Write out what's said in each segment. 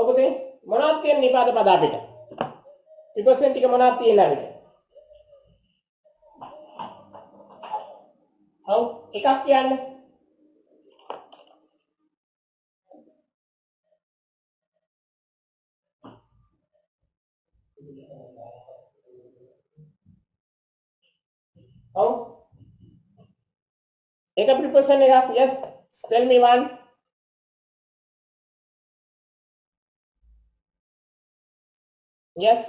ඔබ පුතේ මොනවද තියෙන නිපාත පද අපිට? ප්‍රිපොසිෂන් ටික මොනවද තියෙන අපිට? ඔව් එකක් කියන්න. ඔව් එක ප්‍රිපොසිෂන් එකක්. yes tell me one. yes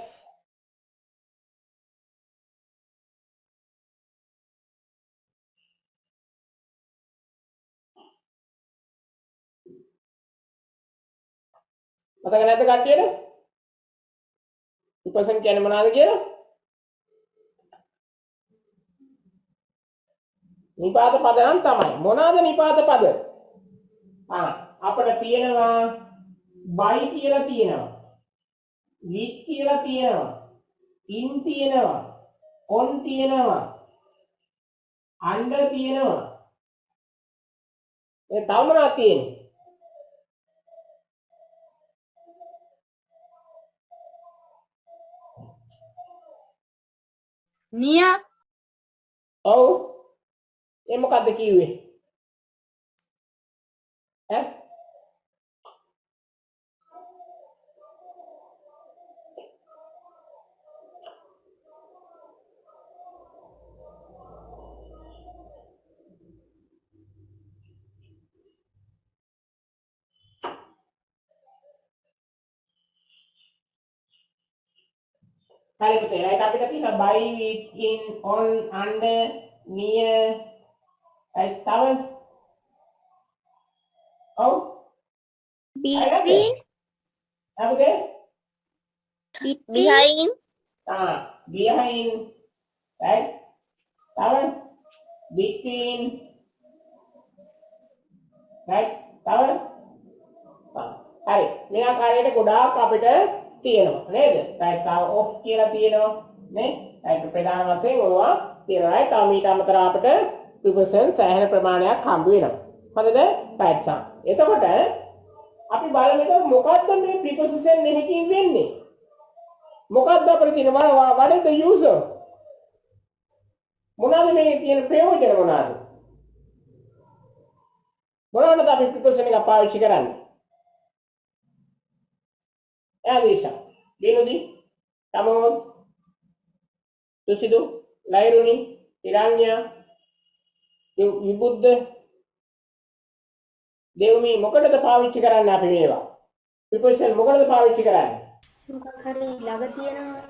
මතක නැද්ද කට්ටියට? ප්‍රිපොසිෂන් කියන්නේ මොනවද කියලා? නිපාත පද නම් තමයි. මොනවාද නිපාත පද? අපිට තියෙනවා by කියලා තියෙනවා. with කියලා තියෙනවා. in තියෙනවා. on තියෙනවා. under තියෙනවා. ඒ තව මොනවද තියෙන්නේ? near. ඔව්. ඒ මොකද්ද කිව්වේ? ඈ? හරි පුතේ. right අපිට තියෙනවා by with in on under near right තව ඔව් Between. අපිට Behind. behind right තව between right තව හරි මේ ආකාරයට ගොඩාක් අපිට තියෙනවා නේද? right තව off කියලා තියෙනවා නේ? right ප්‍රධාන වශයෙන් ඕවා තියෙනවා right. තව මීට අමතරව අපිට ප්‍රිපොසිෂන් සෑහෙන ප්‍රමාණයක් හම්බ වෙනවා. හරිද? right සම්. එතකොට අපි බලමු මොකද්ද මේ ප්‍රිපොසිෂන් එකකින් වෙන්නේ? මොකද්ද අපිට තියෙන what is the user? මොනවාද මේ තියෙන ප්‍රයෝජන මොනවාද? මොනවද අපි ප්‍රිපොසිෂන් එක පාවිච්චි කරන්නේ? Adisha, Vinudi, Tamod, Tusidu, Lairuni, Iranya, Vibuddha, Devmi, මොකටද පාවිච්චි කරන්න අපි මේවා? ප්‍රිපොසිෂන් මොකටද පාවිච්චි කරන්නේ? මොකක් හරි ළඟ තියෙනවා.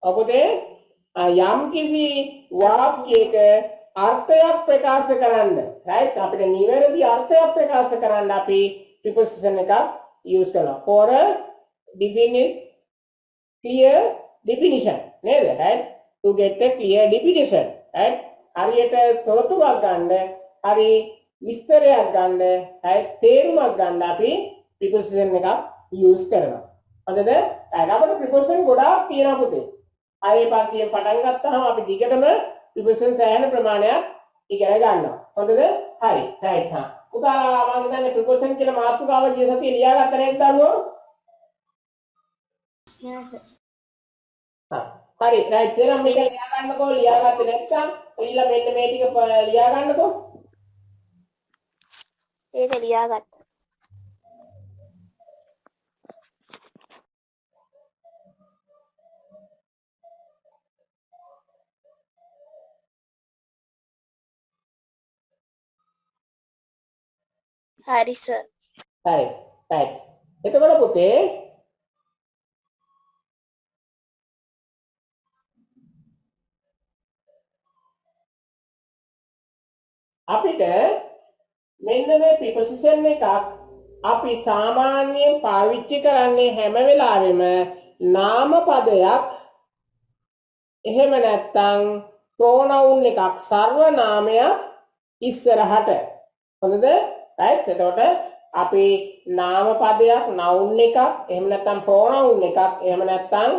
අපතේ යම් කිසි වාක්‍යයක අර්ථයක් ප්‍රකාශ කරන්න, right? අපිට නිවැරදි අර්ථයක් ප්‍රකාශ කරන්න අපි ප්‍රිපොසිෂන් එකක් use කරනවා. For a definite clear definition නේද? right? To get a clear definition, right? හරියට තොරතුරක් ගන්න, හරි විස්තරයක් ගන්න, right? තේරුමක් ගන්න අපි ප්‍රිපොසිෂන් එකක් use කරනවා. හරිද? අපිට ප්‍රිපොසිෂන් ගොඩාක් තියෙනවා පුතේ. ආයේ පාඩියෙන් පටන් ගත්තාම අපි දිගටම ප්‍රිපොසිෂන් සෑහෙන ප්‍රමාණයක් ඉගෙන ගන්නවා. හොඳද? හරි. right හා. පුතා මම හිතන්නේ ප්‍රිපොසිෂන් කියලා මාතෘකාව ගිය සතියේ ලියාගත්ත නේද දරුවෝ? Yes sir. හරි. right. එහෙනම් මේක ලියා ගන්නකෝ. ලියාගත්තේ නැත්නම් ඊළඟ මෙන්න මේ ටික ලියා ගන්නකෝ. ඒක ලියාගත්තා. හරි සර්. හරි. right. එතකොට පුතේ අපිට මෙන්න මේ ප්‍රිපොසිෂන් එකක් අපි සාමාන්‍යයෙන් පාවිච්චි කරන්නේ හැම වෙලාවෙම නාම පදයක් එහෙම නැත්නම් ප්‍රොනවුන් එකක් සර්වනාමයක් ඉස්සරහට. හොඳද? right. එතකොට අපි නාම පදයක් noun එකක් එහෙම නැත්නම් ප්‍රොනවුන් එකක් එහෙම නැත්නම්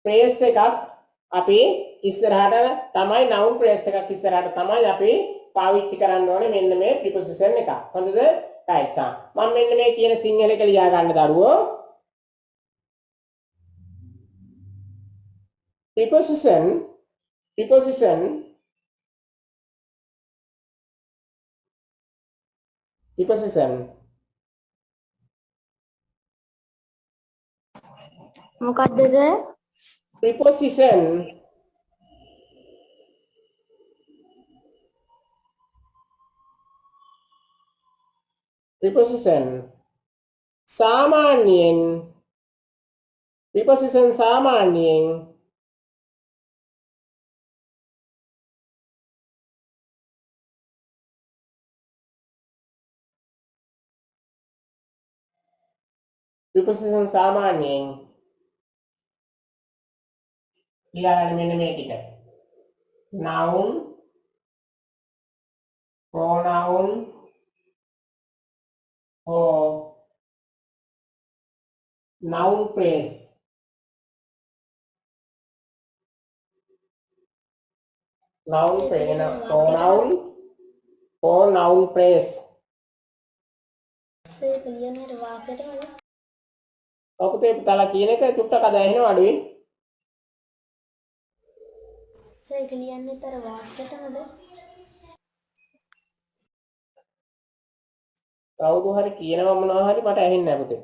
phrase එකක් අපි ඉස්සරහට තමයි noun phrase එකක් ඉස්සරහට තමයි අපි පාවිච්චි කරන්න ඕනේ මෙන්න මේ ප්‍රිපොසිෂන් එක. හොඳද? right සම්. මම මෙන්න මේ කියන සිංහල එක ලියා ගන්න දරුවෝ. preposition මොකක්ද සර්? preposition සාමාන්‍යයෙන් ඊළඟට මෙන්න මේ ටික noun pronoun or noun phrase pronoun or noun phrase sir කියන්නේ වාක්‍යයටමද? ඔපතේ පුතාලා කියන එක චුට්ටක් අද ඇහෙනව අඩුයි සර් කියන්නේ තර වාක්‍යයටමද? කවුරු හරි කියනවා මොනවා හරි මට ඇහෙන්නේ නැහැ පුතේ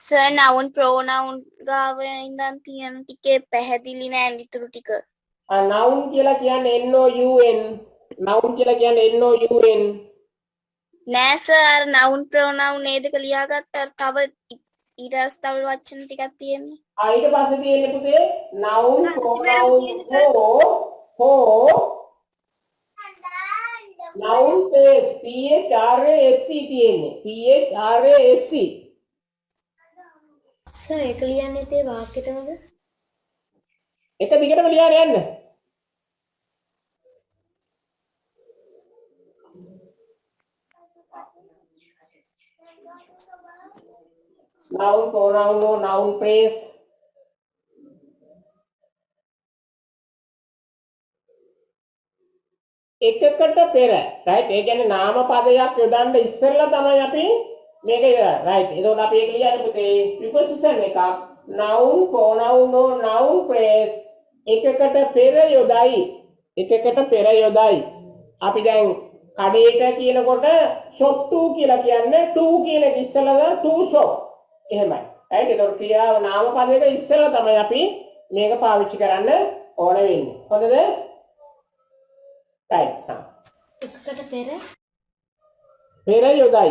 සර් noun pronoun ගාව ඉඳන් තියෙන ටිකේ පැහැදිලි නෑ ඊටු ටික. noun කියලා කියන්නේ noun කියලා කියන්නේ noun නෑ සර් noun pronoun නේද කියලා ලියාගත්තා තව ඊට තව වචන ටිකක් තියෙන්නේ. ඊට පස්සේ තියෙන්නේ පුතේ noun pronoun noun phrase PHRASE තියෙන්නේ PHRASE සර් ඒක ලියන්නේ තේ වාක්‍යයටමද? එක දිගටම ලියන්න යන්න noun pronoun or noun phrase එකකට පෙර right ඒ කියන්නේ නාම පදයක් යොදන්න ඉස්සෙල්ලා තමයි අපි මේක යොදන්නේ right එතකොට අපි ඒක ලියන්නේ පුතේ preposition එකක් noun pronoun or noun phrase එකකට පෙර යොදයි අපි දැන් කඩේට කියනකොට shop to කියලා කියන්නේ to කියන එක ඉස්සෙල්ලා to shop එහෙමයි right එතකොට ක්‍රියාව නාම පදයක ඉස්සෙල්ලා තමයි අපි මේක පාවිච්චි කරන්න ඕන වෙන්නේ හොඳද right එකකට පෙර යොදයි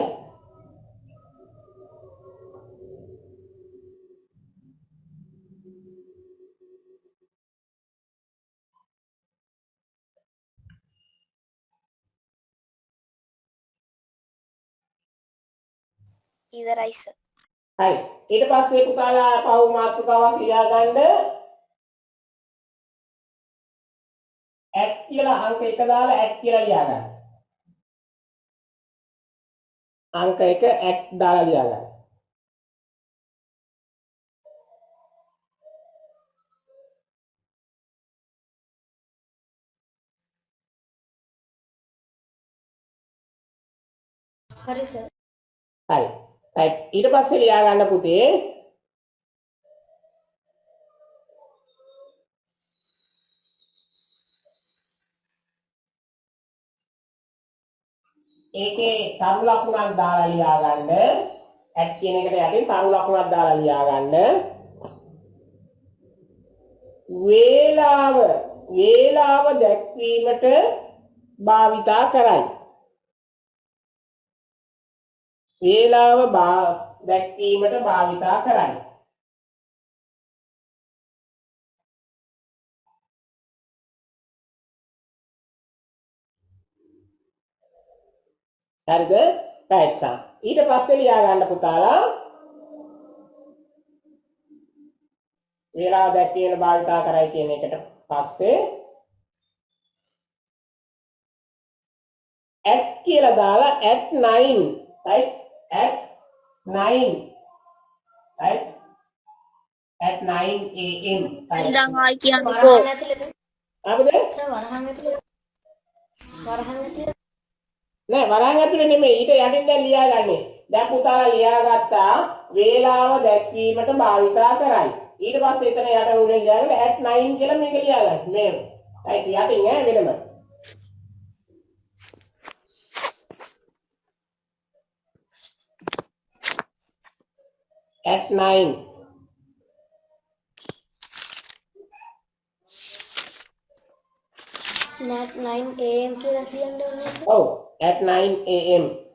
ඉවරයි සර්. හරි ඊට පස්සේ පුතාලා පහු මාතෘකාවක් ලියා ගන්න at කියලා අංක 1 දාලා at කියලා ලියා ගන්න අංක 1 at දාලා ලියා ගන්න හරි සර්. හරි right ඊට පස්සේ ලියා ගන්න පුතේ ඒකේ තරු ලකුණක් දාලා ලියා ගන්න at කියන එකට යටින් තරු ලකුණක් දාලා ලියා ගන්න වේලාව දැක්වීමට භාවිතා කරයි වේලාව දැක්වීමට භාවිතා කරයි හරිද right ඊට පස්සේ ලියා ගන්න පුතාලා වේලාව දැක්වීම භාවිතා කරයි කියන එකට පස්සේ at කියලා දාලා at 9 right at 9 right at 9 am right ඉඳන් ආයි කියන්නකෝ. අපද වරහන් ඇතුලේ නෑ වරහන් ඇතුලේ නෙමෙයි ඊට යටින් දැන් ලියා ගන්නේ දැන් පුතාලා ලියාගත්තා වේලාව දැක්වීමට භාවිතා කරයි. ඊට පස්සේ එතන යට උඩින් ලියාගෙන at 9 කියලා මේක ලියාගන්න. මේ. right යටින් ඈ වෙනම. at 9 at 9 am කියලා කියන්න ඕනේ. ඔව් at 9 am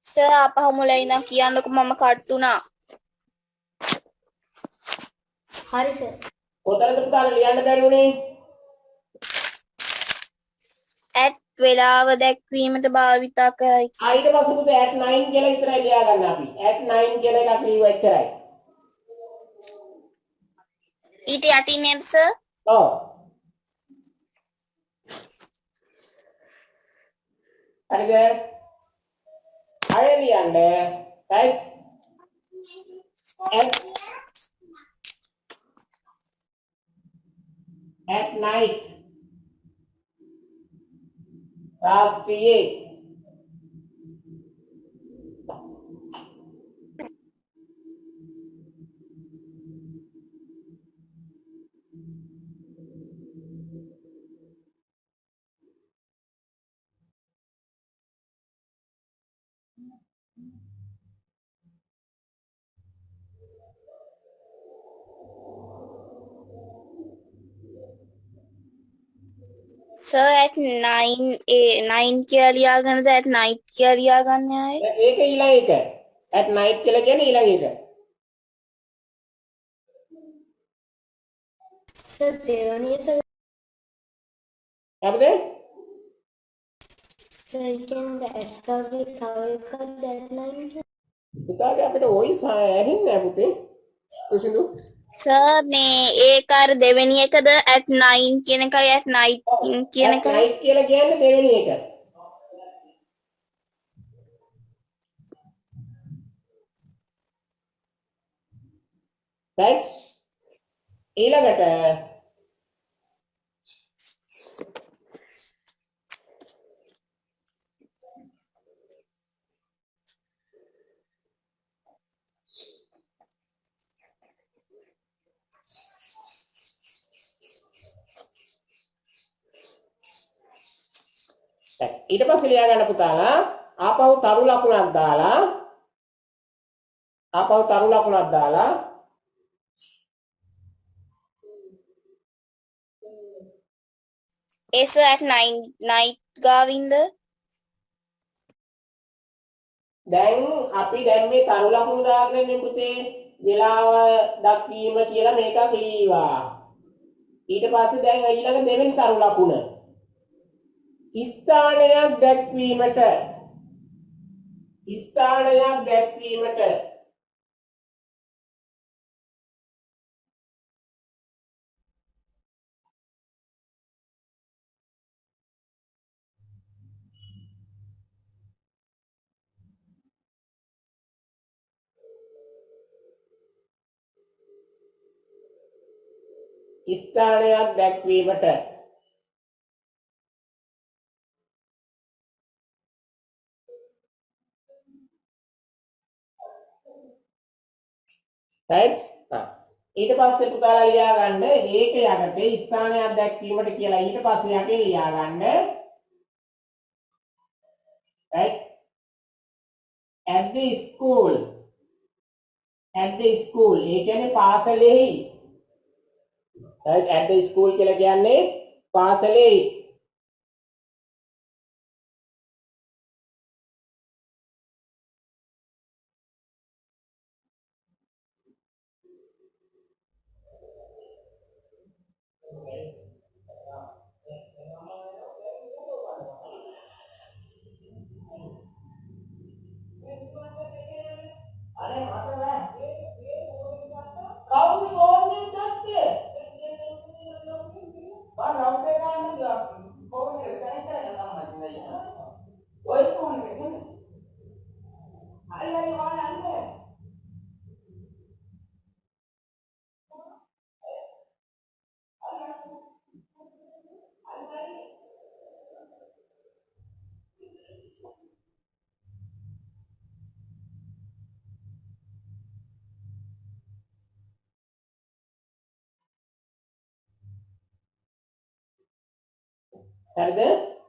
සර් අපහු මුලින් ඉඳන් කියන්නකො මම කට් වුණා. හරි සර්. කොතනද පුතාලා ලියන්න බැරි උනේ? at වේලාව දැක්වීමට භාවිතා කරයි. ඊට පස්සේ පුතේ at 9 කියලා විතරයි ලියාගන්න අපි. at 9 කියලා එකක් ලියුවා එච්චරයි. ඊට යටින් නේද සර්? ඔව්. හරිද? අය ලියන්න. right? at night රාත්‍රියේ සර් at 9 කියලා ලියාගන්නද at night කියලා ලියාගන්න ආයේ? ඒක ඊළඟ එක. at night කියලා කියන්නේ ඊළඟ එක. සර් දෙවැනි එක හරිද? සර් කියන්නේ at කවගේ තව එකක් at 9 කියලා. පුතාගේ අපිට වොයිස් ඇහෙන්නේ නැහැ පුතේ. කුසිඳු සර් මේ ඒක අර දෙවෙනි එකද at 9 කියන එකයි at night කියන at එකයි? night කියලා කියන්නේ දෙවෙනි එක. right? ඊළඟට ඊට පස්සේ ලියා ගන්න පුතාලා ආපහු තරු ලකුණක් දාලා ඒ සර් at 9 night ගාවින්ද? දැන් අපි දැන් මේ තරු ලකුණු දාගෙන ඉන්නේ පුතේ වේලාව දක්වීම කියලා මේක ක්ලීවා. ඊට පස්සේ දැන් ඊළඟ දෙවෙනි තරු ලකුණ ස්ථානයක් දැක්වීමට right? ඊට පස්සේ පුතාලා ලියා ගන්න ඒක යටතේ ස්ථානයක් දැක්වීමට කියලා ඊට පස්සේ යටින් ලියා ගන්න right? at the school ඒ කියන්නේ පාසලෙහි right? at the school කියලා කියන්නේ පාසලෙහි හරිද?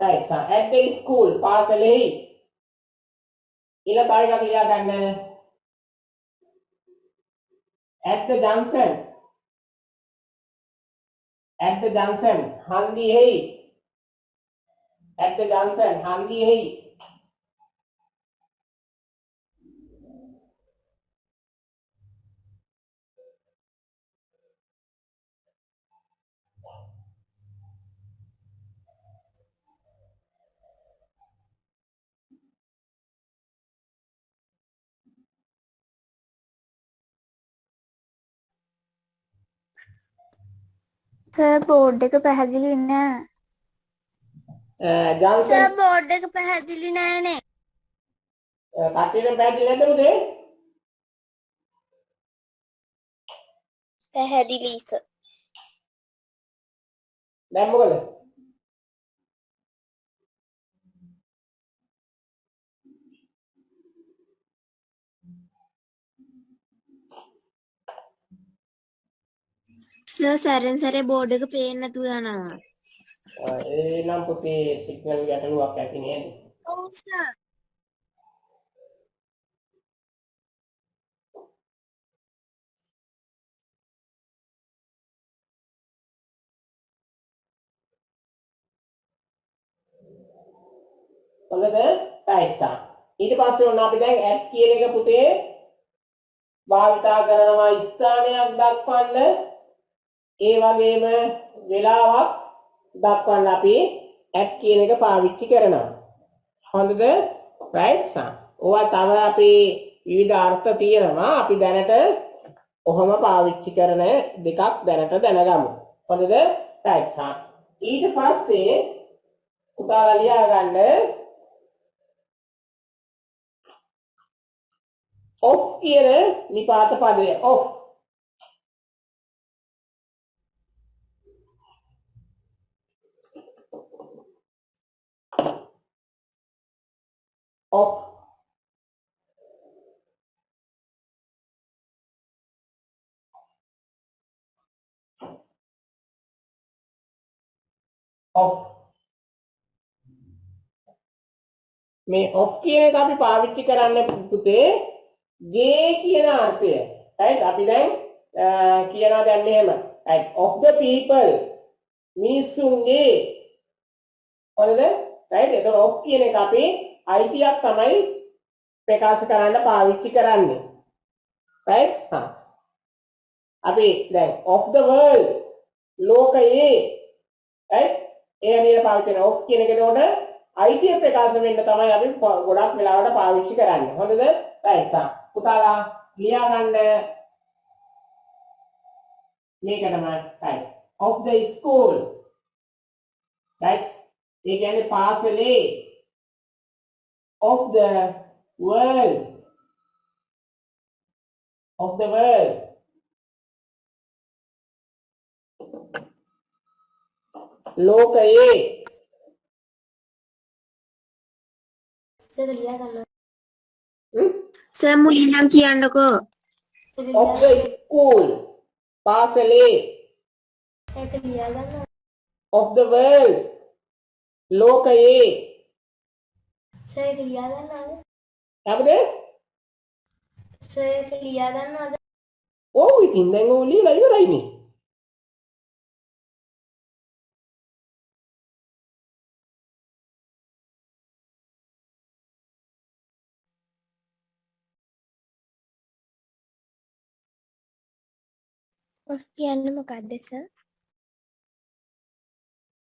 right. at the school පාසලෙහි ඊළඟ කාර්යයක් ලියා ගන්න. at the junction හන්දියෙහි at the junction හන්දියෙහි සර් බෝඩ් එක පැහැදිලි නෑ. junction සර් බෝඩ් එක පැහැදිලි නෑනේ. කට්ටියට පැහැදිලි නැද්ද පුතේ? පැහැදිලි සර්. දැන් මොකද? සර් සැරෙන් සැරේ බෝඩ් එක පේන්නේ නැතුව යනවා. ඒ නම් පුතේ සිග්නල් ගැටලුවක් ඇති නේද? ඔව් සර්. හොඳද? right සා. ඊට පස්සේ ඔන්න අපි දැන් at කියන එක පුතේ භාවිතා කරනවා ස්ථානයක් දක්වන්න ඒ වගේම වෙලාවක් දක්වන්න අපි at කියන එක පාවිච්චි කරනවා. හොඳද? right සා. ඕවා තව අපි විවිධ අර්ථ තියෙනවා. අපි දැනට ඔහොම පාවිච්චි කරන දෙකක් දැනට දැනගමු. හොඳද? right සා. ඊට පස්සේ උදාලා ලියා ගන්න of කියන නිපාත පදය of of of මේ of කියන එක අපි පාවිච්චි කරන්නේ පුතේ ගේ කියන අර්ථය. right අපි දැන් කියනවා දැන් මෙහෙම right of the people මිනිසුන්ගේ හරිද right එතකොට of කියන එක අපි අයිතියක් තමයි ප්‍රකාශ කරන්න පාවිච්චි කරන්නේ right අපි දැන් of the world ලෝකයේ right ඒ විදිහට පාවිච්චි කරන of කියන එක එතකොට අයිතිය ප්‍රකාශ වෙන්න තමයි අපි ගොඩක් වෙලාවට පාවිච්චි කරන්නේ. හොඳද? right පුතාලා ලියා ගන්න මේකටම right of the school right ඒ කියන්නේ පාසලේ of the world ලෝකයේ සර් ලියා ගන්න. සර් මුලින්ම කියන්නකෝ. of the school පාසලේ ඒක ලියා ගන්න. of the world ලෝකයේ සර් ඒක ලියා ගන්නවද? අපද සර් ඒක ලියා ගන්නවද? ඔව් ඉතින් දැන් ඔය ලියලා ඉවරයිනේ. ඔෆ් කියන්නේ මොකක්ද සර්?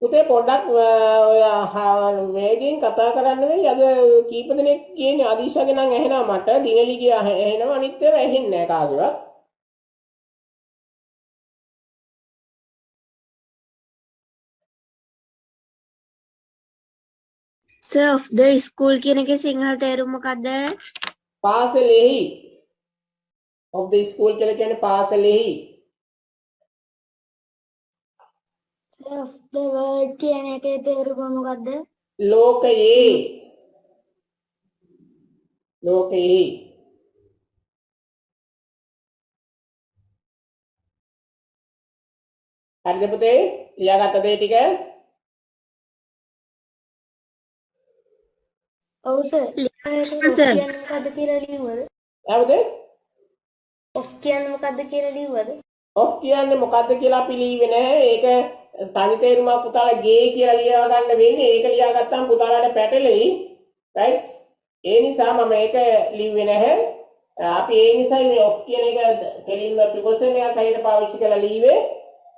පුතේ පොඩ්ඩක් ඔය වේගෙන් කතා කරන්න වෙයි. අද කීප දෙනෙක් කියන්නේ ආදීශාගේ නම් ඇහෙනවා මට. දිනලිගේ ඇහෙනවා අනිත් ඒවා ඇහෙන්නේ නැහැ කාගේවත්. සර් of the school කියන එකේ සිංහල තේරුම මොකක්ද? පාසලෙහි of the school කියලා කියන්නේ පාසලෙහි. of the world කියන එකේ තේරුම මොකක්ද? ලෝකයේ හරිද පුතේ? ලියාගත්ත දේ ටික ඔව් සර්. සර්. කියන්නේ මොකද්ද කියලා ලියුවද? ඇවද? ඔෆ් කියන්නේ මොකද්ද කියලා ලියුවද? ඔෆ් කියන්නේ මොකද්ද කියලා අපි ලියුවේ නැහැ. ඒක තනි තේරුමක් පුතාලා ගේ කියලා ලියා ගන්න වෙන්නේ. ඒක ලියාගත්තාම පුතාලාට පැටලෙයි. right? ඒ නිසා මම ඒක ලිව්වේ නැහැ. අපි ඒ නිසා මේ ඔෆ් කියන එක කෙලින්ම ප්‍රිපොසිෂන් එකක් හරියට පාවිච්චි කරලා ලිව්වේ.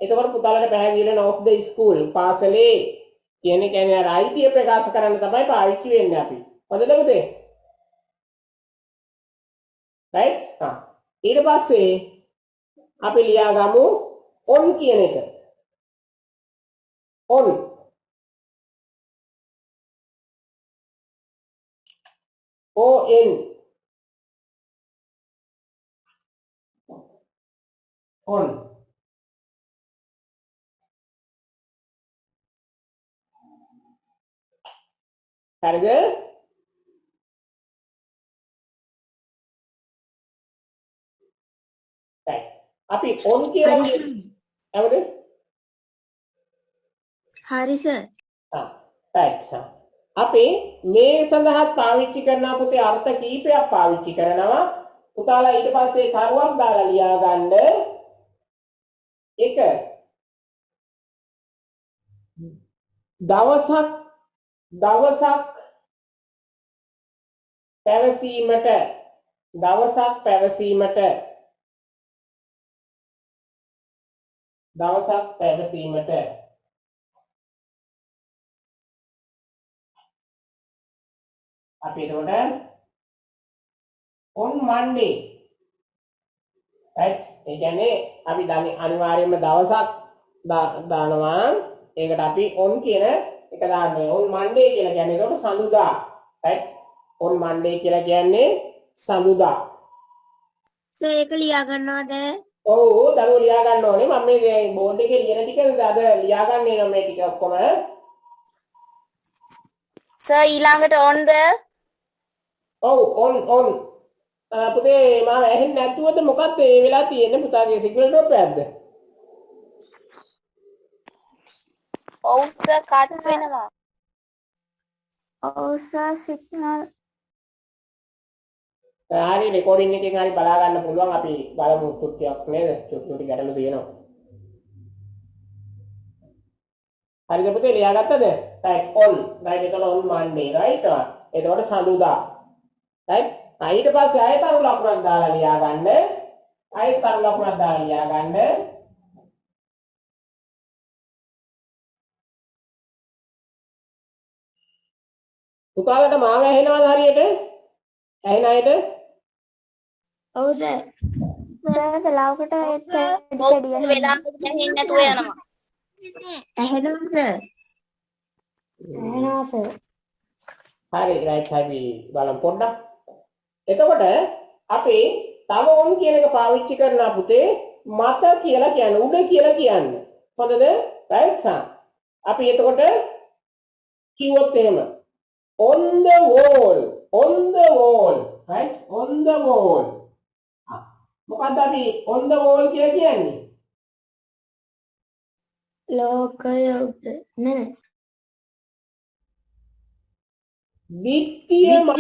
එතකොට පුතාලාට පැහැදිලි වෙනවා of the school පාසලේ කියන්නේ අර අයිතිය ප්‍රකාශ කරන්න තමයි පාවිච්චි වෙන්නේ අපි. හොඳද පුතේ? right? ඊට පස්සේ අපි ලියාගමු on කියන එක. on on on හරිද? right. අපි on කියලා ඇවද? හරි සර්. right. අපි මේ සඳහා පාවිච්චි කරන පුතේ අර්ථ කීපයක් පාවිච්චි කරනවා. පුතාලා ඊට පස්සේ කරුවක් දාලා ලියා ගන්න. එක දවසක් පැවසීමට අපි එතකොට on Monday right ඒ කියන්නේ අපි දන්නේ අනිවාර්යයෙන්ම දවසක් දානවා ඒකට අපි on කියන එක දාන්නේ on Monday කියලා කියන්නේ ඒකට සඳුදා right on Monday කියලා කියන්නේ සඳුදා සර් ඒක ලියා ගන්නවද? ඔව් දරුවෝ ලියා ගන්න ඕනේ මම මේ බෝඩ් එකේ ලියන ටික අද ලියා ගන්න එනවා මේ ටික ඔක්කොම සර් ඊළඟට on the ඔව් on පුතේ මම ඇහෙන්නේ නැතුවද මොකක්ද මේ වෙලාව තියෙන්නේ පුතාගේ සිග්නල් ඩ්‍රොප් එකක්ද ඔව් සර් කට් වෙනවා. ඔව් සර් සිග්නල් හරි රෙකෝඩින් එකෙන් හරි බලා ගන්න පුළුවන් අපි බලමු ටිකක් නේද චුට්ටි ගැටලු තියෙනවා හරිද පුතේ ලියාගත්තද right on right එතන on Monday right එතකොට සඳුදා right ඊට පස්සේ ආයෙත් අර ලකුණක් දාලා ලියා ගන්න ආයෙත් අර ලකුණක් දාලා ලියා ගන්න පුතාලට මාව ඇහෙනවද හරියට ඇහෙන අයට ඔව් සර්. සර් කලාවකට ඒක ඔව් වෙලාවකට ඇහෙන්නේ නැතුව යනවා. ඇහෙනවද සර්? ඇහෙනවා සර්. හරි right හරි බලමු පොඩ්ඩක් එතකොට අපි තව on කියන එක පාවිච්චි කරනවා පුතේ මත කියලා කියන්නේ උඩ කියලා කියන්නේ හොඳද right අපි එතකොට කිව්වොත් එහෙම on the wall right on the wall මොකක්ද අපි on the wall කියලා කියන්නේ ලෝකයේ උඩ නේ. බිත්තිය මත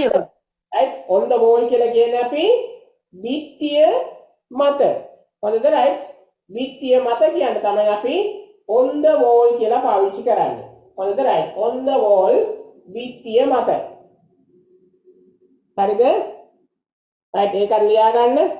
right on the wall කියලා කියන්නේ අපි බිත්තිය මත හොඳද right බිත්තිය මත කියන්නේ තමයි අපි on the wall කියලා පාවිච්චි කරන්නේ හොඳද right on the wall බිත්තිය මත හරිද right ඒක ලියා ගන්න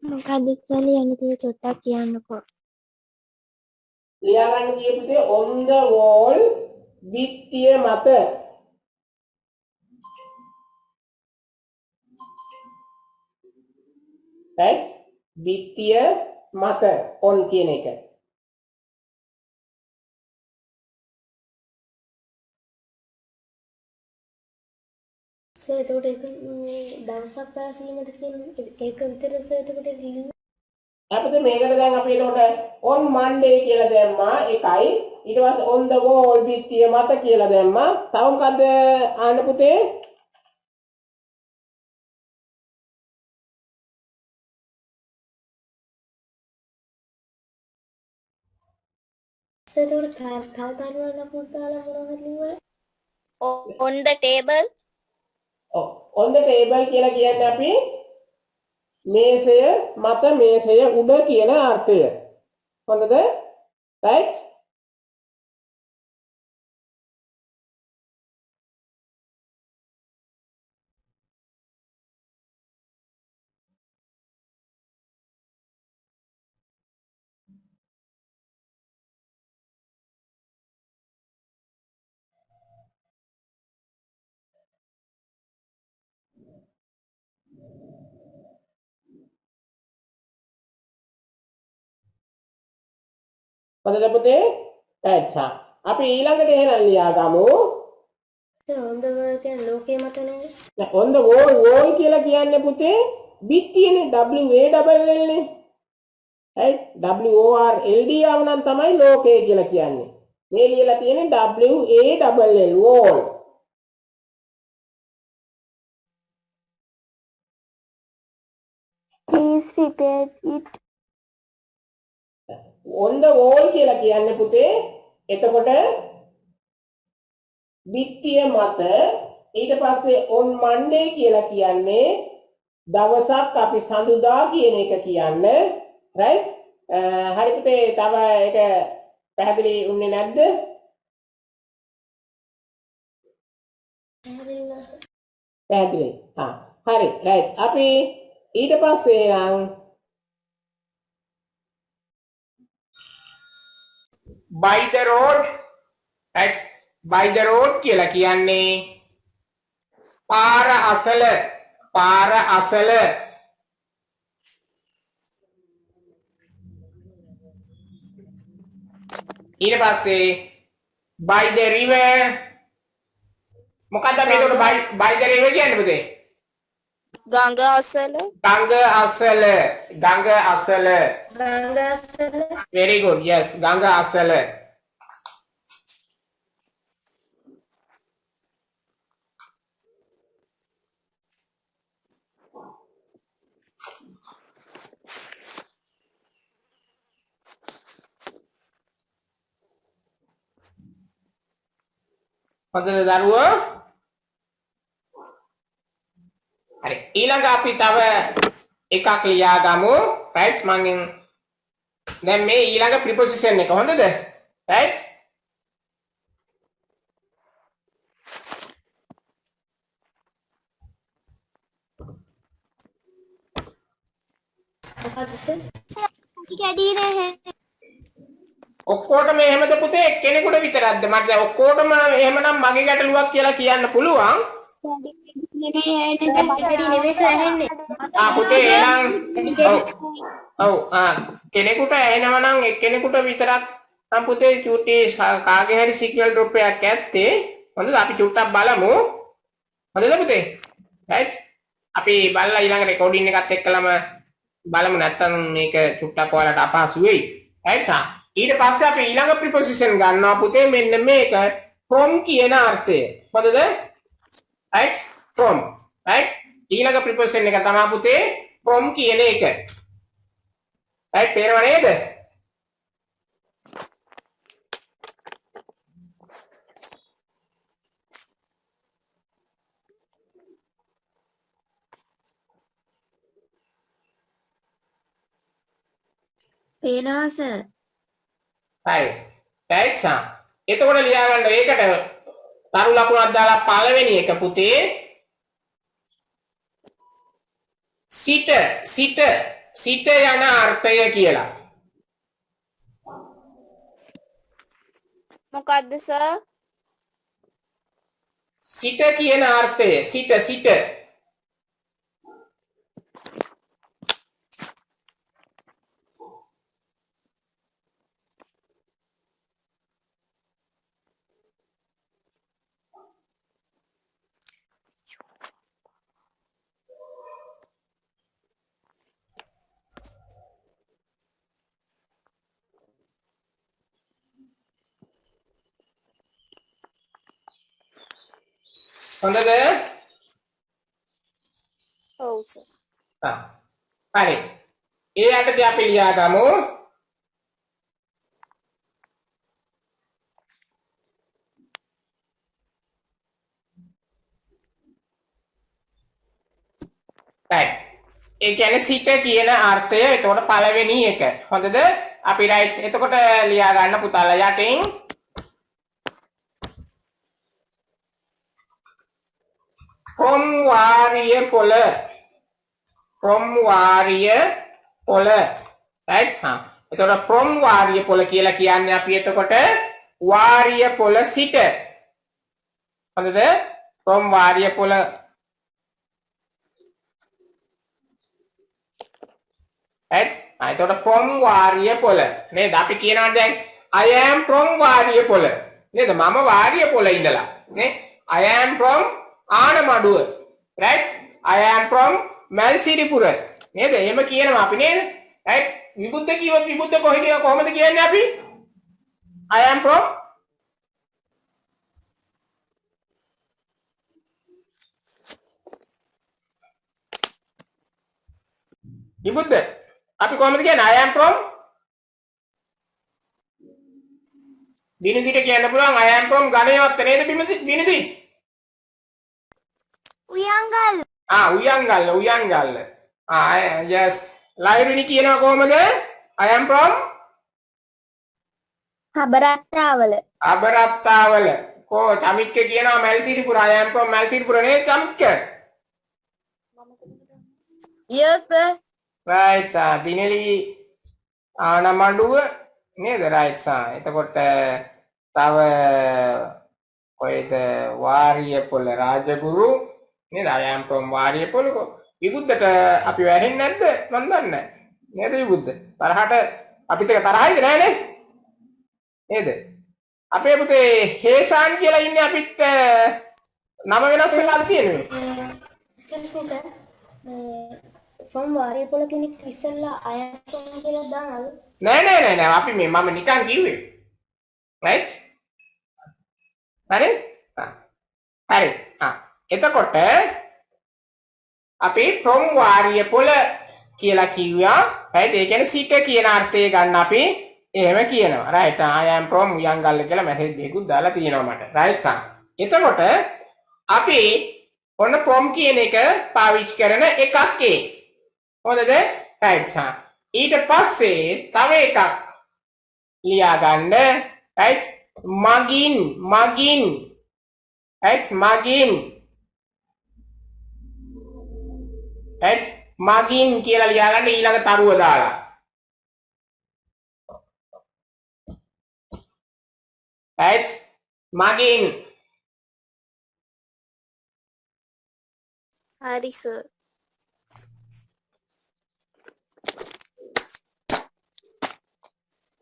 මොකද්ද සර් ලියන්න තියෙන්නේ චොට්ටක් කියන්නකෝ. ලියා ගන්න කියපුතේ on the wall බිත්තිය මත right බිත්තිය මත on කියන එක සර් එතකොට ඒක මේ දවසක් පැවසීමට කියන්නේ ඒක විතර සර් එතකොට රිව්යු අපිට මේකට දැන් අපි එතකොට on Monday කියලා දැම්මා එකයි ඊට පස්සේ on the wall බිත්තිය මත කියලා දැම්මා තව මොකද්ද ආන්න පුතේ සර් එතකොට තව කරුණක් ලකුණු දාලා මොනවද ලියුවා on the table on the table කියලා කියන්නේ අපි මේසය මත මේසය උඩ කියන අර්ථය හොඳද right හොඳද පුතේ right අපි ඊළඟට එහෙනම් ලියාගමු සර් on the wall කියන්නේ ලෝකේ මත නේ on the wall කියලා කියන්නේ පුතේ බිත්තියනේ WALL නේ right WORLD ආව නම් තමයි ලෝකය කියලා කියන්නේ මේ ලියලා තියෙන්නේ WALL wall please repeat it on the wall කියලා කියන්නේ පුතේ එතකොට බිත්තිය මත ඊට පස්සේ on Monday කියලා කියන්නේ දවසක් අපි සඳුදා කියන එක කියන්නේ right හරි පුතේ තව ඒක පැහැදිලි වුණේ නැද්ද පැහැදිලි හරි right අපි ඊට පස්සේ නම් by the road right by the road කියලා කියන්නේ පාර අසල ඊට පස්සේ by the river මොකක්ද මේකට by the river කියන්නේ පුතේ ගඟ අසල ගඟ අසල very good yes ගඟ අසල හොඳද දරුවෝ හරි ඊළඟ අපි තව එකක් ලියාගමු right මම දැන් මේ ඊළඟ ප්‍රිපොසිෂන් එක හොඳද right මොකද සර් කැඩී නැහැ ඔක්කොටම එහෙමද පුතේ එක්කෙනෙකුට විතරක්ද මට දැන් ඔක්කොටම එහෙමනම් මගේ ගැටලුවක් කියලා කියන්න පුළුවන් පුතේ එහෙනම් ඔව් කෙනෙකුට ඇහෙනවා නම් එක්කෙනෙකුට විතරක් නම් පුතේ චුටි කාගේ හරි සිග්නල් ඩ්‍රොප් එකක් ඇත්තේ හොඳද අපි චුට්ටක් බලමු හොඳද පුතේ right අපි බලලා ඊළඟ රෙකෝඩින් එකත් එක්කලම බලමු නැත්තම් මේක චුට්ටක් ඔයාලට අපහසු වෙයි right ඊට පස්සේ අපි ඊළඟ ප්‍රිපොසිෂන් ගන්නවා පුතේ මෙන්න මේක from කියන අර්ථය හොඳද right from right ඊළඟ ප්‍රිපොසිෂන් එක තමයි පුතේ from කියන එක right තේරෙනව නේද පේනවා සර් හරි right එතකොට ලියා ගන්න ඒකට තරු ලකුණක් දාලා පළවෙනි එක පුතේ සිට යන අර්ථය කියලා මොකද්ද සර් සිට කියන අර්ථය සිට හොඳද? ඔව් සර්. හරි. ඒ යටදී අපි ලියාගමු. right. ඒ කියන්නේ සිට කියන අර්ථය එතකොට පළවෙනි එක. හොඳද? අපි right එතකොට ලියා ගන්න පුතාලා යටින් from වාරිය පොළ right එතකොට from වාරිය පොළ කියලා කියන්නේ අපි එතකොට වාරිය පොළ සිට හොඳද? from වාරිය පොළ right එතකොට from වාරිය පොළ නේද? අපි කියනවා දැන් I am from වාරිය පොළ නේද? මම වාරිය පොළ ඉඳලා නේ I am from ආනමඩුව right I am from Malsiripura නේද? එහෙම කියනවා අපි නේද? right විබුද්ධ කිව්වොත් විබුද්ධ කොහොමද කියන්නේ අපි? I am from විබුද්ධ අපි කොහොමද කියන්නේ? I am from බිනුදිට කියන්න පුළුවන් I am from ගණේවත් නේද බිනුදි? උයංගල්. උයංගල්ල. yes. ලයිරුනි කියනවා කොහොමද? I am from අබරත්තාවල. කෝ චමික්ක කියනවා Malsiripura I am from Malsiripura නේද චමික්ක? yes sir. right දිනෙලි ආනමඩුව නේද? right එතකොට තව කොයිද වාරිය පොළ රාජගුරු නේද? I am from වාරිය පොළ විබුද්ධට අපි වැහෙන්නේ නැද්ද? මන් දන්නේ නැහැ. නේද විබුද්ධ? තරහට අපිට තරහයිද නැහැ නේද? අපේ පුතේ හේෂාන් කියලා ඉන්නේ අපිට නම වෙනස් වෙලා තියෙනවා. excuse me sir. from වාරිය පොළ කෙනෙක් ඉස්සෙල්ලා I am from කියලා දානවලු. නෑ අපි මම නිකන් කිව්වේ. right? හරි? හරි. එතකොට අපි from වාරිය පොළ කියලා කිව්වා. right? ඒ කියන්නේ සිට කියන අර්ථය ගන්න අපි එහෙම කියනවා. right? I am from උයංගල්ල කියලා මැසේජ් එකකුත් දාලා තියෙනවා මට. right? එතකොට අපි ඔන්න from කියන එක පාවිච්චි කරන එකක් ඒ. හොඳද? right? ඊට පස්සේ තව එකක් ලියා ගන්න. right? මගින් right? මගින් කියලා ලියා ගන්න ඊළඟ තරුව දාලා. right? මගින් හරි sir.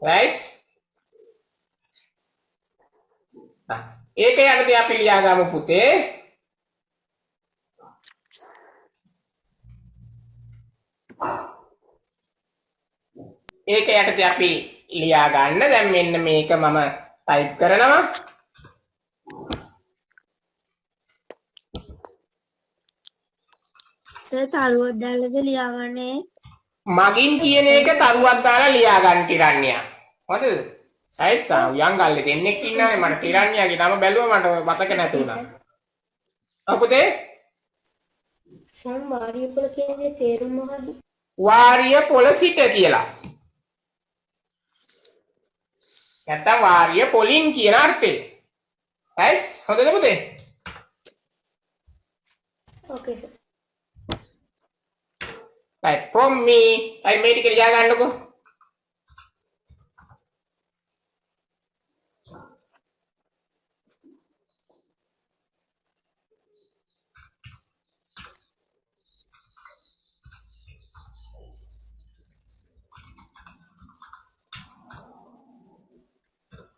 right? ඒක යටතේ අපි ලියා ගමු පුතේ. ඒක යටතේ අපි ලියා ගන්න. දැන් මෙන්න මේක මම ටයිප් කරනවා. සර් තරුවක් දාලාද ලියාගන්නේ? මගින් කියන එක තරුවක් දාලා ලියා ගන්න ටිරන්නියා. හොඳද? right? උයංගල්ල දෙන්නෙක් ඉන්නවනේ මට ටිරන්නියාගේ නම බැලුවා මට මතක නැතුණා. අපුතේ from වාරිය පොළ කියන්නේ තේරුම මොකක්ද? වාරිය පොළ සිට කියලා. නැත්නම් වාරිය පොලින් කියන අර්ථය. right? හොඳද පුතේ? okay sir. right from me I මේ ටික ලියා ගන්නකො.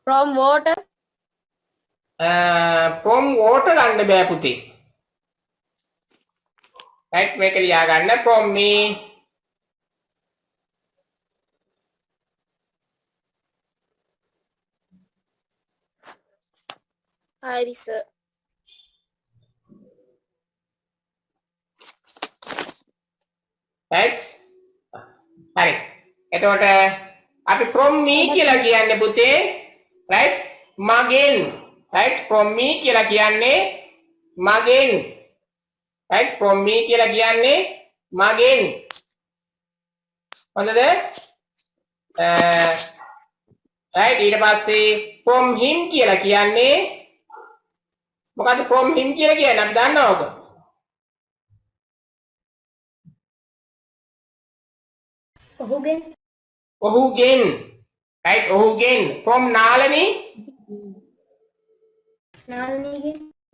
from water. from water ගන්න බෑ පුතේ. right මේක ලියා ගන්න from me හරි sir. right හරි එතකොට අපි from me කියලා කියන්නේ පුතේ right මගෙන් right from me කියලා කියන්නේ මගෙන් right from me කියලා කියන්නේ මගෙන් හොඳද right ඊට පස්සේ from him කියලා කියන්නේ මොකද්ද from him කියලා කියන්නේ අපි දන්නවද ඔහුගෙන් right ඔහුගෙන් from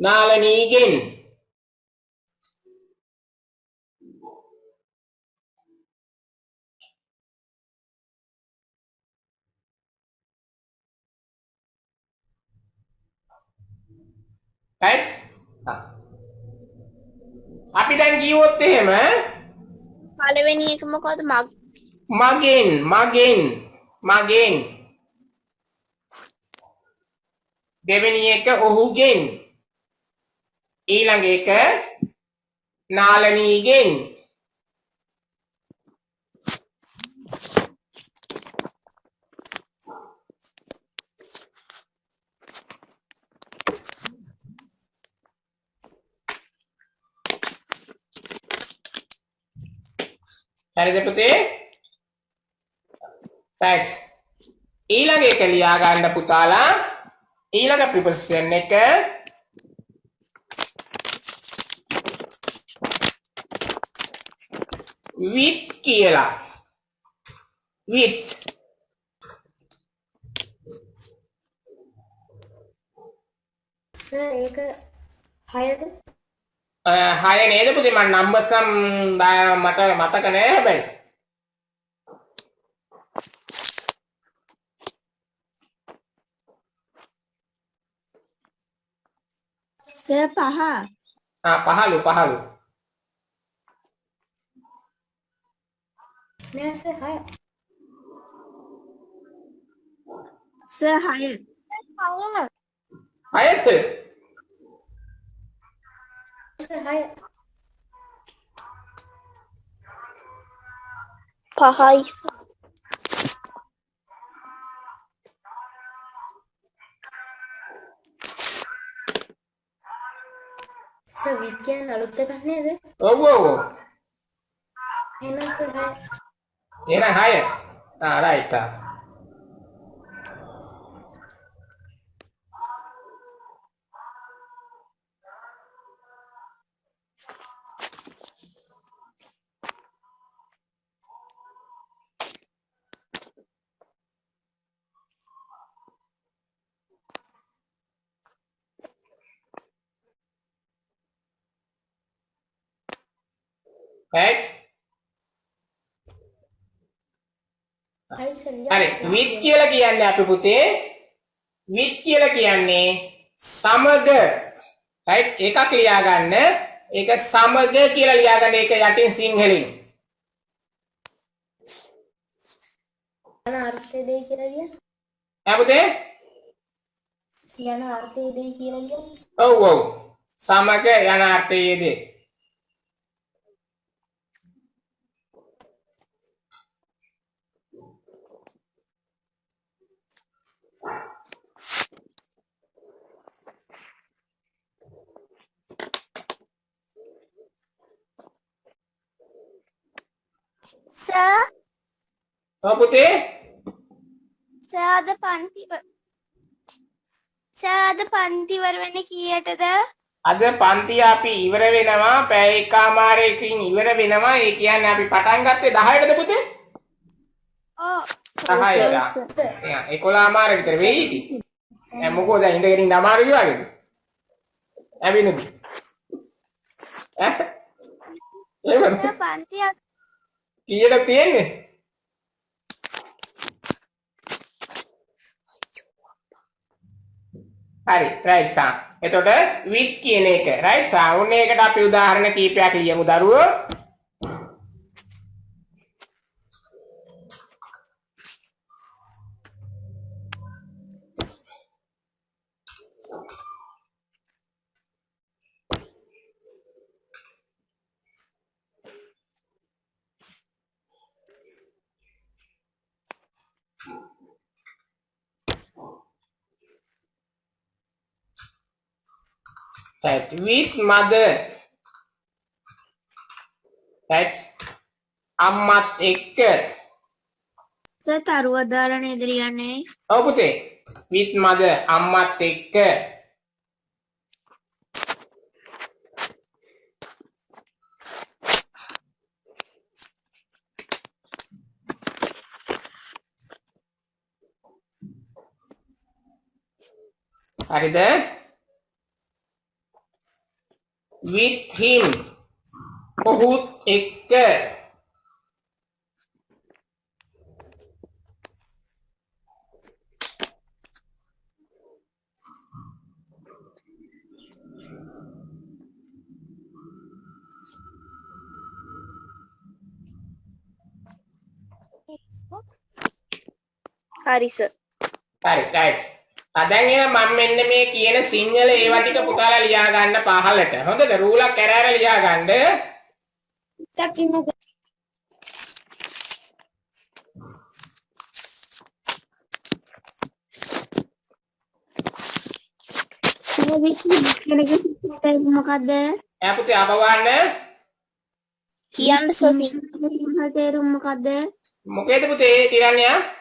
නාලනීගෙන් right අපි දැන් කිව්වොත් එහෙම පළවෙනි එක මොකද්ද මගෙන් දෙවෙනි එක ඔහුගෙන් ඊළඟ එක නාලනීගෙන් හරිද පුතේ facts ඊළඟ එක ලියා ගන්න පුතාලා ඊළඟ preposition එක with කියලා with සර් ඒක 6ද 6 නේද පුතේ මම numbers නම් මට මතක නෑ හැබැයි සර් 5 15 නෑ සර් 6 සර් 6 හයද සර් 6 5යි සර් විද්‍යාන අලුත් එකක් නේද ඔව් එහෙනම් සර් 6 එහෙනම් 6 right right හරි සර් හරි with කියලා කියන්නේ අපි පුතේ with කියලා කියන්නේ සමග right එකක් ලියා ගන්න ඒක සමග කියලා ලියා ගන්න ඒක යටින් සිංහලෙන් යන අර්ථය දෙයි කියලා කියන්නේ පුතේ යන අර්ථය දෙයි කියලා කියන්නේ ඔව් සමග යන අර්ථයේදී සර් පුතේ සර් අද පන්ති ඉවර වෙන්නේ කීයටද අද පන්තිය අපි ඉවර වෙනවා පැය එකමාරකින් ඉවර වෙනවා ඒ කියන්නේ අපි පටන් ගත්තේ 10ටද පුතේ ඔව් 10ට 11මාර විතර වෙයි ඉතින් දැන් මොකෝ දැන් ඉඳගෙන ඉන්න අමාරු වගේද ඇවිනු එහෙමද පන්තියක් කීයට තියෙන්නේ හරි right සා එතකොට with කියන එක right සා උන් ඒකට අපි උදාහරණ කීපයක් ලියමු දරුවෝ right with mother that's අම්මත් එක්ක සර් තරුව දාලා නේද ලියන්නේ? ඔව් පුතේ with mother අම්මත් එක්ක හරිද with him ඔහුත් එක්ක හරි සර්. හරි right දැන් එහෙනම් මම මෙන්න මේ කියන සිංහල ඒවා ටික පුතාලා ලියා ගන්න පහලට හොඳද රූලක් ඇර ලියා ගන්න මොකද්ද? ඈ පුතේ අපවන්න කියන්න සර් සිංහල තේරුම මොකද්ද? මොකේද පුතේ තිරන්නේ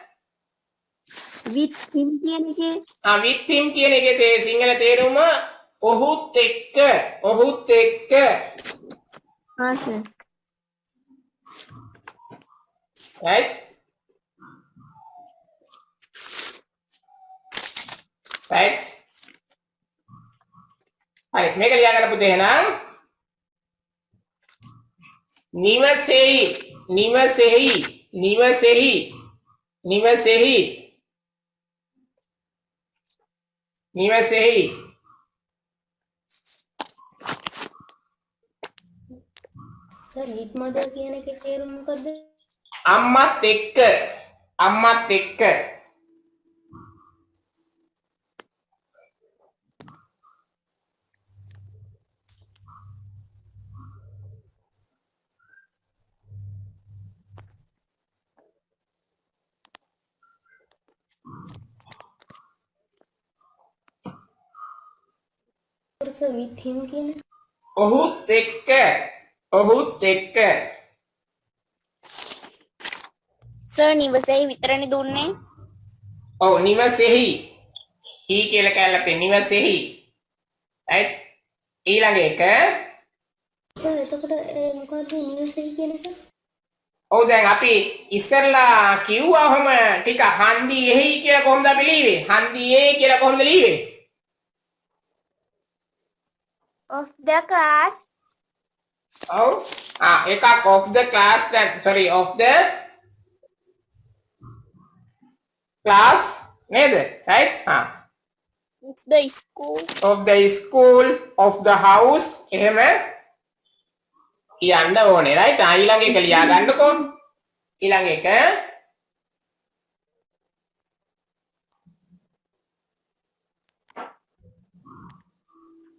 with him කියන එකේ with him කියන එකේ සිංහල තේරුම ඔහුත් එක්ක සර්. right right හරි මේක ලියා ගන්න පුතේ එහෙනම් නිවසෙහි සර් with mother කියන එකේ තේරුම මොකද්ද? අම්මත් එක්ක සර් with him කියන්නේ ඔහුත් එක්ක සර් නිවසේයි විතරනේ දුන්නේ. ඔව් නිවසෙහි හි කියලා කැලලා තියෙන නිවසෙහි right ඊළඟ එක සර් එතකොට මොකද්ද නිවසේ කියන එක? ඔව් දැන් අපි ඉස්සෙල්ලා කිව්වහම ටික හන්දි එහි කියලා කොහොමද අපි ලියවේ හන්දි ඒ කියලා කොහොමද ලියවේ of the class ඔව් එකක් of the class දැන් sorry of the class නේද right of the school of the house එහෙම කියන්න ඕනේ right ඊළඟ එක ලියා ගන්නකො ඊළඟ එක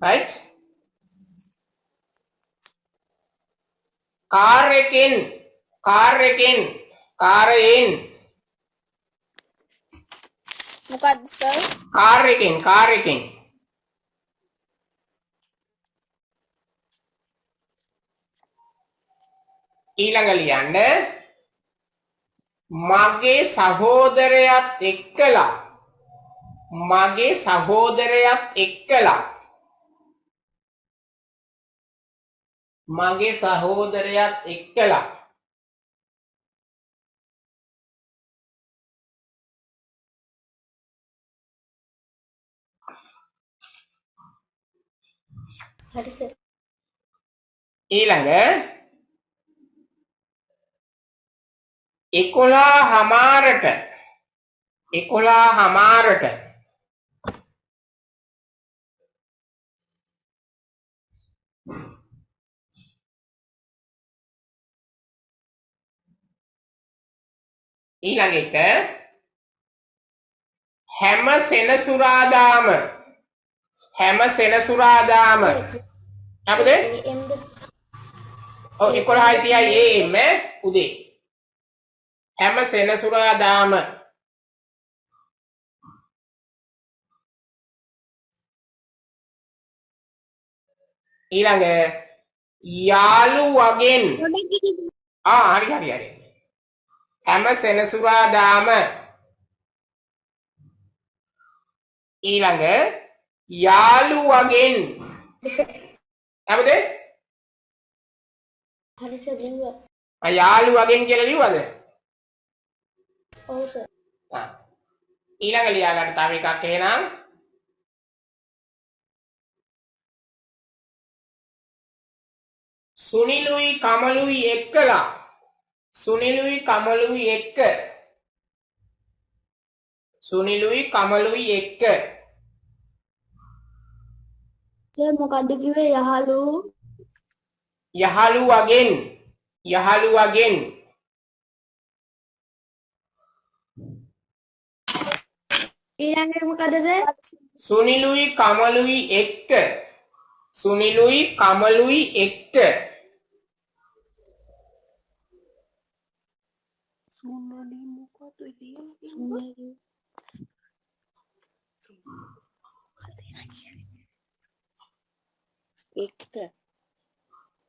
right කාර්යයෙන් මොකද්ද සර්? කාර්යයෙන් ඊළඟ ලියන්න මගේ සහෝදරයත් එක්කලා හරි සර්. ඊළඟ 11 හමාරට ඊළඟ එක හැම සෙනසුරාදාම අපද ඔව් 11:30 am උදේ හැම සෙනසුරාදාම ඊළඟ යාළුවගෙන් හරි. හැම සෙනසුරාදාම ඊළඟ යාළුවගෙන් හැමද හරි සර් ලිව්වා. යාළුවගෙන් කියලා ලිව්වද? ඔව් සර්. ඊළඟ ලියා ගන්න තව එකක් එහෙනම් සුනිලුයි කමලුයි එක්කලා සුනිලුයි කමලුයි එක්ක සර් මොකද්ද කිව්වේ යහළුවගෙන් ඊළඟට මොකද සර්? සුනිලුයි කමලුයි එක්ක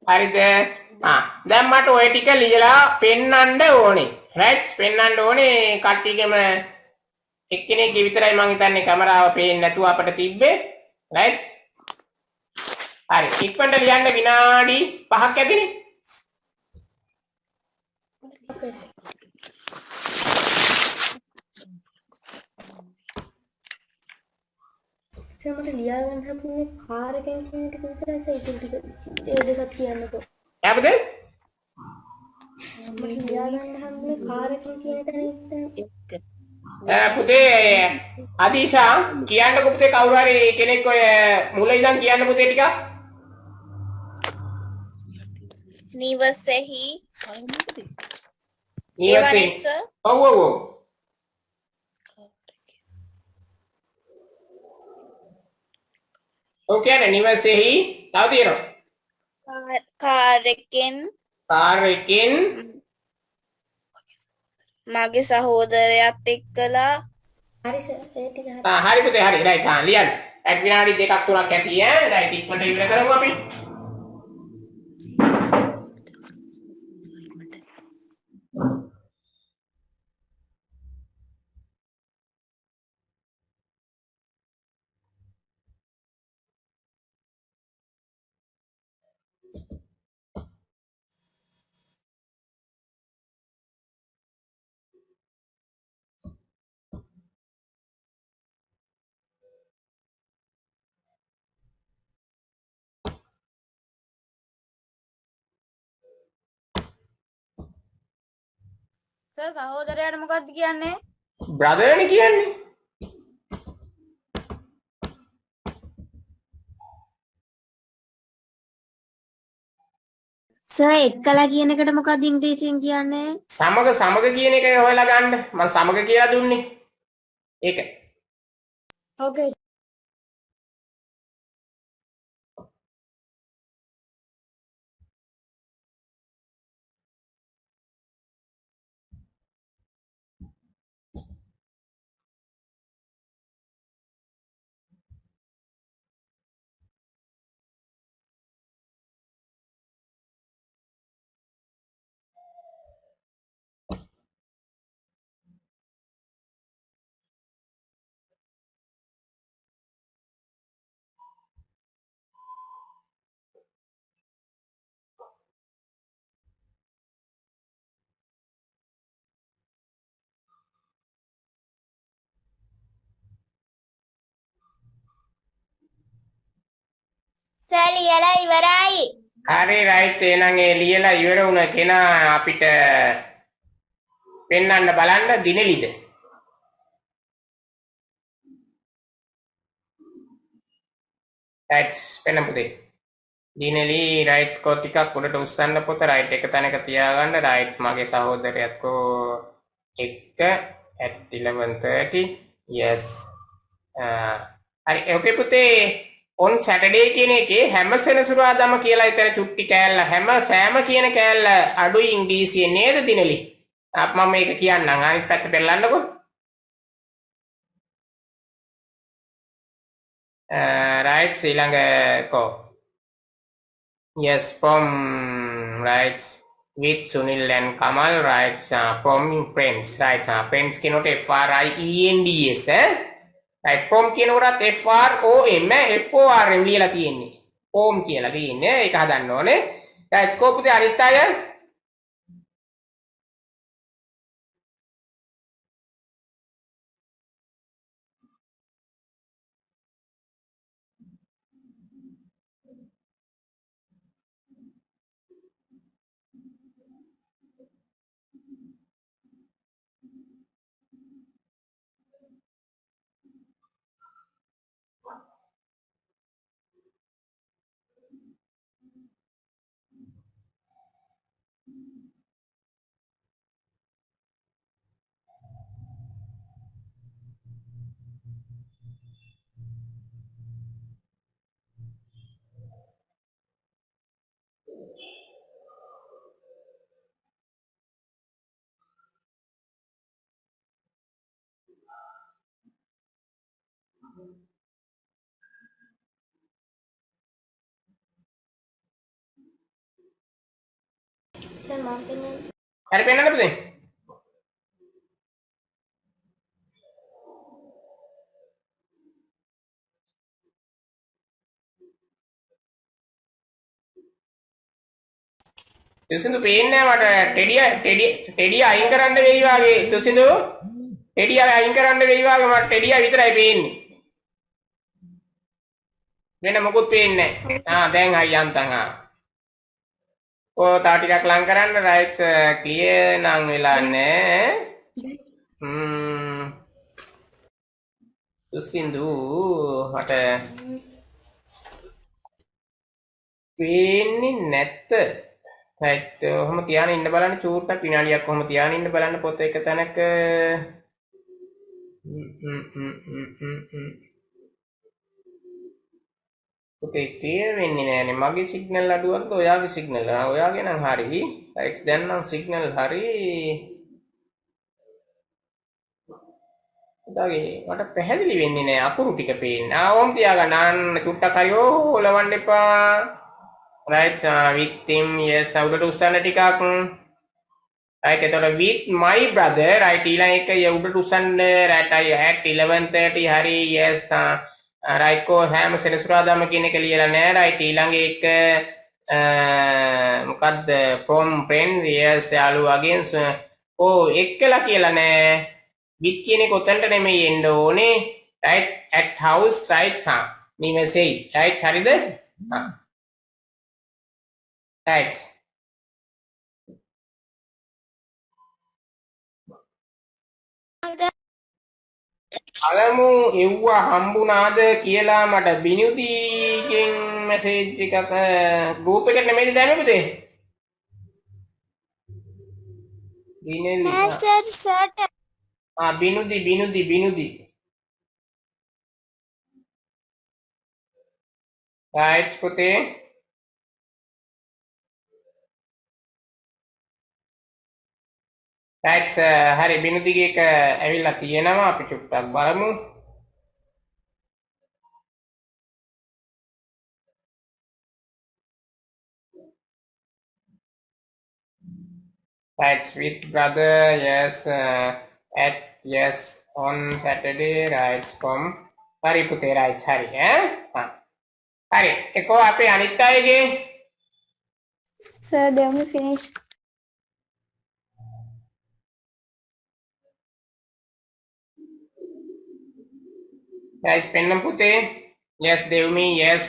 හරිද? දැන් මට ඔය ටික ලියලා පෙන්නන්න ඕනේ. රයිට්ස් පෙන්නන්න ඕනේ කට්ටියගෙම එක්කෙනෙක්ගේ විතරයි මං හිතන්නේ කැමරාව පේන්නේ නැතුව අපිට තිබ්බේ. රයිට්ස්. හරි. ඉක්මනට ලියන්න විනාඩි 5ක් ඇතිනේ. සර් මට ලියා ගන්න හම්බුනේ කාර් එකෙන් කියන ටික විතරයි සර්. ඒක ටික ඒ දෙකත් කියන්නකෝ. හැමද? මට ලියා ගන්න හම්බුනේ කාර් එකෙන් කියන තැන පුතේ අදීෂා කියන්නකො පුතේ කවුරු හරි කෙනෙක් ඔය මුල ඉඳන් කියන්න පුතේ ටිකක්. නිවසෙහි නිවසේ. ඔව්. ඔකේ නිවසේහි තව තියෙනවා. කාර් එකෙන් මගේ සහෝදරයාත් එක්කලා හරි සර් ඒ ටික හරි. හරි පුතේ හරි. රයිට් ලියන්න. විනාඩි 2ක් 3ක් ඇති ඈ. රයිට් ඉක්මනට ඉවර කරමු අපි. සර් සහෝදරයාට මොකක්ද කියන්නේ? බ්‍රදර්නේ කියන්නේ. සර් එක්කලා කියන එකට මොකක්ද ඉංග්‍රීසියෙන් කියන්නේ? සමග කියන එක හොයලා ගන්න. මම සමග කියලා දුන්නේ. ඒක. ඕකේ. සර් ලියලා ඉවරයි. හරි රයිට් එහෙනම් ඒ ලියලා ඉවර වුණ කෙනා අපිට පෙන්වන්න බලන්න දිනෙලිද? රයිට්ස් පෙන්න පුතේ. දිනෙලි රයිට්ස් කෝ ටිකක් උඩට උස්සන්න පොත රයිට් එක තැනක තියාගන්න. රයිට්ස් මගේ සහෝදරයත් කෝ 1 at 11:30 yes හරි ඕකේ පුතේ on Saturday කියන එකේ හැම සෙනසුරාදාම කියලා ඊතර චුට්ටි කෑල්ල හැම සෑම කියන කෑල්ල අඩුයි ඉංග්‍රීසියෙන් නේද දිනලි? මම මේක කියන්නම් අනිත් පැත්ත පෙරලන්නකො. right ඊළඟ කෝ Yes, from right with Sunil and Kamal, right? From friends, right? Friends කියනකොට FRIENDS right? From කියනකොටත් FROM FORM ලියලා තියෙන්නේ. Om කියලා තියෙන්නේ. ඒක හදන්න ඕනේ. right? කොහොමද අනිත් අය? සර් මම කියන්නේ හරි පෙන්නන්න පුතේ. තුසින්දු පේන්නේ මට ටෙඩිය අයින් කරන්න වෙයි වගේ. තුසින්දු ටෙඩිය අයින් කරන්න වෙයි වගේ මට ටෙඩිය විතරයි පේන්නේ. වෙන මොකුත් පේන්නේ නැහැ. දැන් හරි යන්තම් තව ටිකක් ලං කරන්න රයිට් ක්ලියර් නම් වෙලා නැහැ. තුසින්දු මට පේන්නේ නැත්ත. right ඔහොම තියාගෙන ඉන්න බලන්න චූට්ටක් විනාඩියක් කොහොම තියාගෙන ඉන්න බලන්න පොත එක තැනක පොතේ ක්ලියර් වෙන්නේ නැහැනේ මගේ සිග්නල් අඩුවක්ද ඔයාගේ සිග්නල් ඔයාගේ නම් හරි right දැන් නම් සිග්නල් හරි ඔයාගේ මට පැහැදිලි වෙන්නේ නැහැ අකුරු ටික පේන්නේ ඕම් තියාගන්න අන්න චුට්ටක් හරි ඕලවන්න එපා right victim yes උඩට උස්සන්න ටිකක් right එතකොට with my brother right ඊළඟ එක උඩට උස්සන්න right I at 11:30 හරි yes right කෝ හැම සෙනසුරාදාම කියන එක ලියලා නැහැ right ඊළඟ එක මොකද්ද from friends yes යාළුවාගෙන් එක්කලා කියලා නැහැ with කියන එක උතන්ට නෙමෙයි එන්න ඕනේ right at house right නිවසේ right හරිද right අලමු එව්වා හම්බුණාද කියලා මට බිනුදීගෙන් මැසේජ් එකක් ගෲප් එකට නෙමෙයිද දැම්මේ පුතේ බිනෙලි නෑ සර්ට බිනුදි right පුතේ right හරි බිනුදිගේ එක ඇවිල්ලා තියෙනවා අපි චුට්ටක් බලමු right with brother yes at yes on Saturday right from හරි පුතේ right හරි හරි එකෝ අපේ අනිත් අයගේ sir then we finish right පෙන්නම් පුතේ yes Devmi yes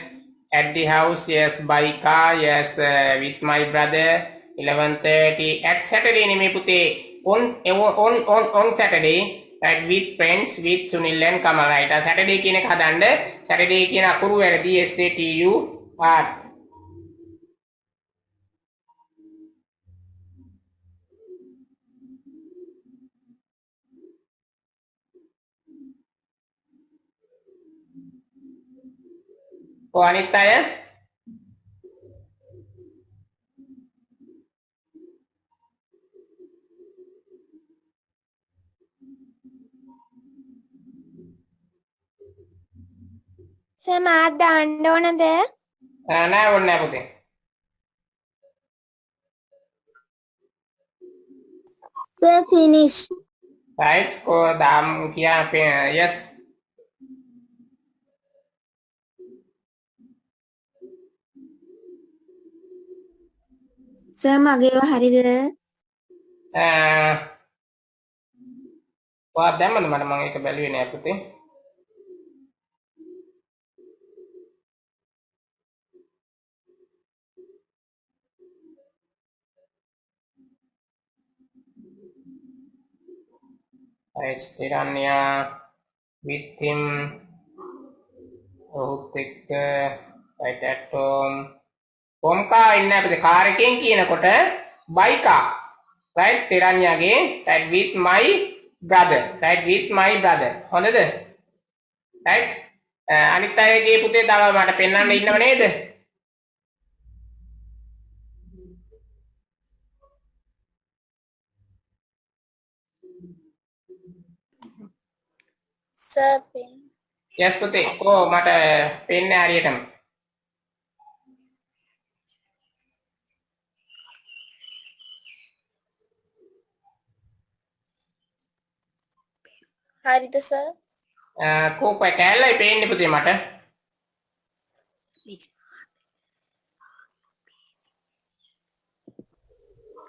at the house yes by car yes with my brother 11:30 at Saturday නෙමෙයි පුතේ on Saturday right with friends with Sunil and Kamal right Saturday කියන එක හදන්න Saturday කියන අකුරු වැරදි SATU R අනිත් අය සර් මාත් දාන්න ඕනද නෑ ඕනේ නෑ පුතේ Sir, finish. Right, score dam kia yes. Sir, මගේව හරිද? ඔයා දැම්මද මට මම ඒක බැලුවේ නෑ පුතේ. right, Tirania with him ඔහුත් එක්ක right at home කොම්කා ඉන්නේ අපිට කාර් එකෙන් කියනකොට බයිකා right Tiraniaගේ right with my brother right with my brother හොඳද right අනිත් අයගේ පුතේ තව මට පෙන්වන්න ඉන්නව නේද Sir, pen. yes පුතේ කො මට පෙන්නේ හරියටම හරිද sir? කෝපය කැලලයි පේන්නේ පුතේ මට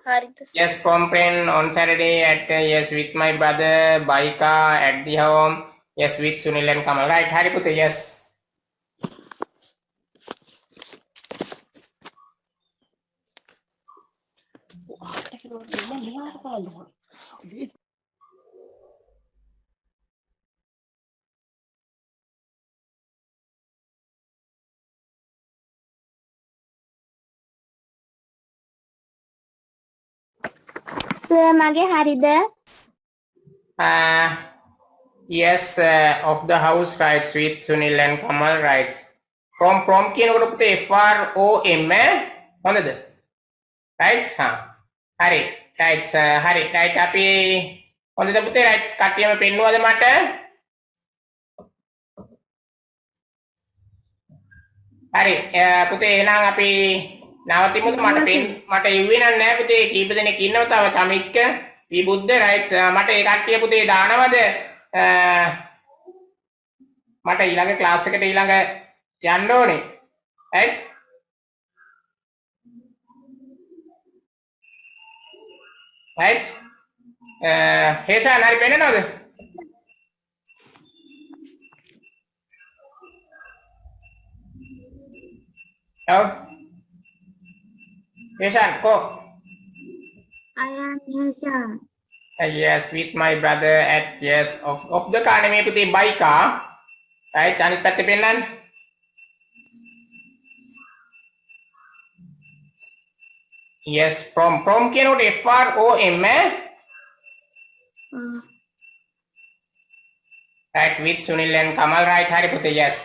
හරිද sir? yes from pen on Saturday at yes with my brother by car at the home yes with Sunil and Kamal right hari putte yes Sir, මගේ හරිද? yes of the house rights with Sunil and Kamal rights from කියනකොට පුතේ FROM හොඳද right හරි right හරි right අපි හොඳද පුතේ right කට්ටියම පෙන්නුවද මට හරි පුතේ එහෙනම් අපි නවතිමුද මට ඉුවේ නෑ පුතේ කීප දෙනෙක් ඉන්නවා තව කමික්ක විබුද්ධ right මට ඒ කට්ටිය පුතේ දානවද මට ඊළඟ ක්ලාස් එකට ඊළඟ යන්න ඕනේ right right හේෂා හරි පෙන්නනවද ඔව් හේෂා කො I am Nisha. yes with my brother at yes of the car නෙමෙයි පුතේ by car right අනිත් පැත්තේ පෙන්නන්න yes from කියනකොට FROM right with Sunil and Kamal right hari පුතේ yes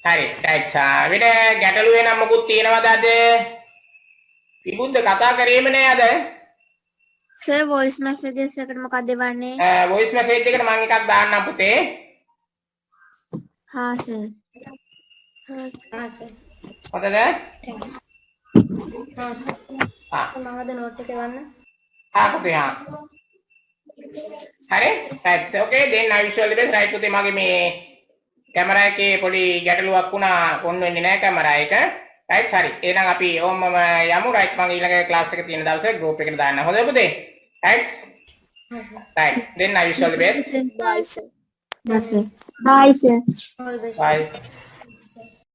hari right වෙන ගැටලු වෙනම මොකුත් තියෙනවද අද විබුද්ධ කතා කරේම නෑ අද Sir, voice messages එකට මොකක්ද එවන්නේ? voice message එකට මම එකක් දාන්නම් පුතේ හා sir. sir. හොඳද මමද නෝට් එක එවන්න. පුතේ හරි right okay then I wish you all the best right පුතේ මගේ මේ කැමරා එකේ පොඩි ගැටලුවක් වුණා ඔන් වෙන්නේ නැහැ කැමරා එක right හරි එහෙනම් අපි ඕමම යමු right මම ඊළඟ ක්ලාස් එක තියෙන දවසේ group එකට දාන්න හොඳයි පුතේ right right then I wish you all the best Bye sir. Bye sir. Bye sir. all the best. bye